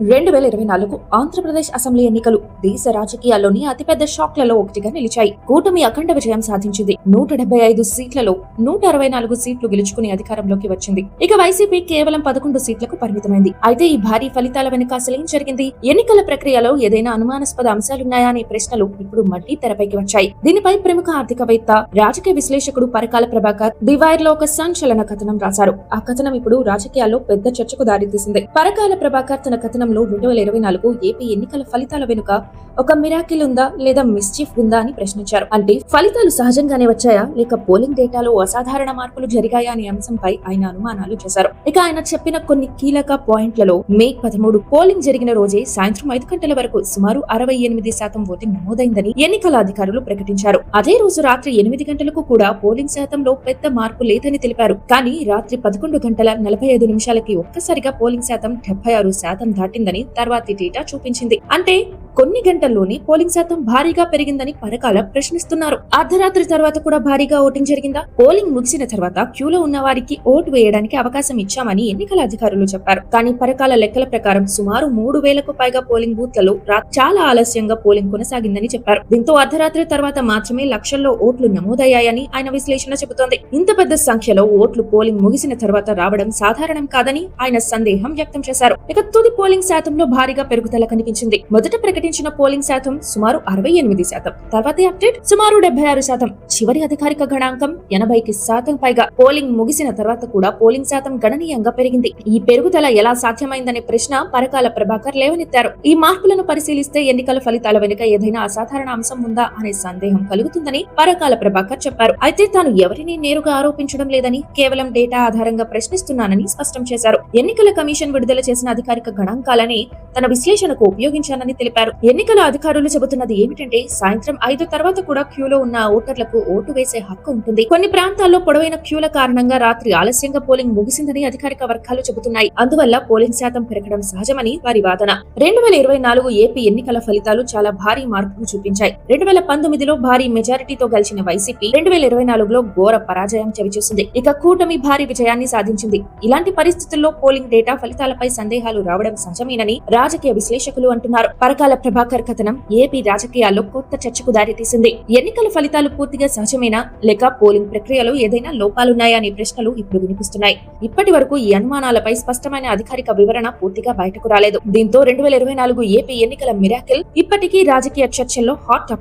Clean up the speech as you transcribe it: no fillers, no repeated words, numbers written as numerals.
2024 Andhra Pradesh assembly ఎన్నికలు దేశ రాజకీయాల్లోని అతిపెద్ద షాక్లలో ఒకటిగా నిలిచాయి. కూటమి అఖండ విజయం సాధించింది. 175 సీట్లలో 164 సీట్లు గెలుచుకుని అధికారంలోకి వచ్చింది. ఇక వైసీపీ కేవలం 11 సీట్లకు పరిమితమైంది. అయితే ఈ భారీ ఫలితాల వెనుక అసలేం జరిగింది? ఎన్నికల ప్రక్రియలో ఏదైనా అనుమానాస్పద అంశాలున్నాయా అనే ప్రశ్నలు ఇప్పుడు మళ్లీ తెరపైకి వచ్చాయి. దీనిపై ప్రముఖ ఆర్థికవేత్త, రాజకీయ విశ్లేషకుడు పరకాల ప్రభాకర్ దివైర్ లో ఒక సంచలన కథనం రాశారు. ఆ కథనం ఇప్పుడు రాజకీయాల్లో పెద్ద చర్చకు దారితీసింది. పరకాల ప్రభాకర్ తన కథనంలో 2024 ఏపీ ఎన్నికల ఫలితాల వెనుక ఒక మిరాకిల్ ఉందా లేదా మిస్చీఫ్ ఉందా అని ప్రశ్నించారు. అంటే ఫలితాలు సహజంగానే వచ్చాయా లేక పోలింగ్ డేటాలో అసాధారణ మార్పులు జరిగాయా అనే అంశంపై ఆయన అనుమానాలు చేశారు. ఇక ఆయన చెప్పిన కొన్ని కీలక పాయింట్లలో మే 13 పోలింగ్ జరిగిన రోజే సాయంత్రం 5 గంటల వరకు సుమారు 68% ఓటింగ్ నమోదైందని ఎన్నికల అధికారులు ప్రకటించారు. అదే రోజు రాత్రి 8 గంటలకు కూడా పోలింగ్ శాతంలో పెద్ద మార్పు లేదని తెలిపారు. కానీ రాత్రి 11 గంటల 45 నిమిషాలకి ఒక్కసారిగా పోలింగ్ శాతం 76% దాటిందని తర్వాతి డేటా చూపించింది. అంటే కొన్ని గంటల్లోనే పోలింగ్ శాతం భారీగా పెరిగిందని పరకాల ప్రశ్నిస్తున్నారు. అర్ధరాత్రి తర్వాత కూడా భారీగా ఓటింగ్ జరిగిందా? పోలింగ్ ముగిసిన తర్వాత క్యూలో ఉన్న వారికి ఓటు వేయడానికి అవకాశం ఇచ్చామని ఎన్నికల అధికారులు చెప్పారు. కానీ పరకాల లెక్కల ప్రకారం సుమారు 3,000కు పైగా పోలింగ్ బూత్లలో చాలా ఆలస్యంగా పోలింగ్ కొనసాగిందని చెప్పారు. దీంతో అర్ధరాత్రి తర్వాత మాత్రమే లక్షల్లో ఓట్లు నమోదయ్యాయని ఆయన విశ్లేషణ చెబుతోంది. ఇంత పెద్ద సంఖ్యలో ఓట్లు పోలింగ్ ముగిసిన తర్వాత రావడం సాధారణం కాదని ఆయన సందేహం వ్యక్తం చేశారు. ఇక తుది పోలింగ్ శాతంలో భారీగా పెరుగుదల కనిపించింది. మొదట ప్రకటించిన పోలింగ్ శాతం సుమారు 68%, తర్వాతి అప్డేట్ సుమారు 76%, చివరి అధికారిక గణాంకం 80% పైగా. పోలింగ్ ముగిసిన తర్వాత కూడా పోలింగ్ శాతం గణనీయంగా పెరిగింది. ఈ పెరుగుదల ఎలా సాధ్యమైందనే ప్రశ్న పరకాల ప్రభాకర్ లేవనెత్తారు. ఈ మార్పులను పరిశీలిస్తే ఎన్నికల ఫలితాల వెనుక ఏదైనా అసాధారణ అంశం ఉందా అనే సందేహం కలుగుతుందని పరకాల ప్రభాకర్ చెప్పారు. అయితే తాను ఎవరిని నేరుగా ఆరోపించడం లేదని, కేవలం డేటా ఆధారంగా ప్రశ్నిస్తున్నానని స్పష్టం చేశారు. ఎన్నికల కమిషన్ విడుదల చేసిన అధికారిక గణాంకాలని తన విశ్లేషణకు ఉపయోగించానని తెలిపారు. ఎన్నికల అధికారులు చెబుతున్నది ఏమిటంటే సాయంత్రం 5 తర్వాత కూడా క్యూలో ఉన్న ఓటర్లకు ఓటు వేసే హక్కు ఉంటుంది. కొన్ని ప్రాంతాల్లో పొడవైన క్యూల కారణంగా రాత్రి ఆలస్యంగా పోలింగ్ ముగిసిందని అధికారిక వర్గాలు చెబుతున్నాయి. అందువల్ల పోలింగ్ శాతం పెరగడం సహజమని వారి వాదన. 2024 ఏపీ ఎన్నికల ఫలితాలు చాలా భారీ మార్పును చూపించాయి. 2019లో భారీ మెజారిటీతో గెలిచిన వైసీపీ 2024లో ఘోర పరాజయం చవిచూసింది. ఇక కూటమి భారీ విజయాన్ని సాధించింది. ఇలాంటి పరిస్థితుల్లో పోలింగ్ డేటా ఫలితాలపై సందేహాలు రావడం సహజమేనని రాజకీయ విశ్లేషకులు అంటున్నారు. పరకాల ప్రభాకర్ కథనం ఏపీ రాజకీయాల్లో కొత్త చర్చకు దారితీసింది. ఎన్నికల ఫలితాలు పూర్తిగా సహజమేనా లేక పోలింగ్ ప్రక్రియలో ఏదైనా లోపాలున్నాయా అనే ప్రశ్నలు ఇప్పుడు వినిపిస్తున్నాయి. ఇప్పటి వరకు ఈ అనుమానాలపై స్పష్టమైన అధికారిక వివరణ పూర్తిగా బయటకు రాలేదు. దీంతో 2024 ఏపీ ఎన్నికల మిరాకిల్ ఇప్పటికీ రాజకీయ చర్చల్లో హాట్ టాపిక్.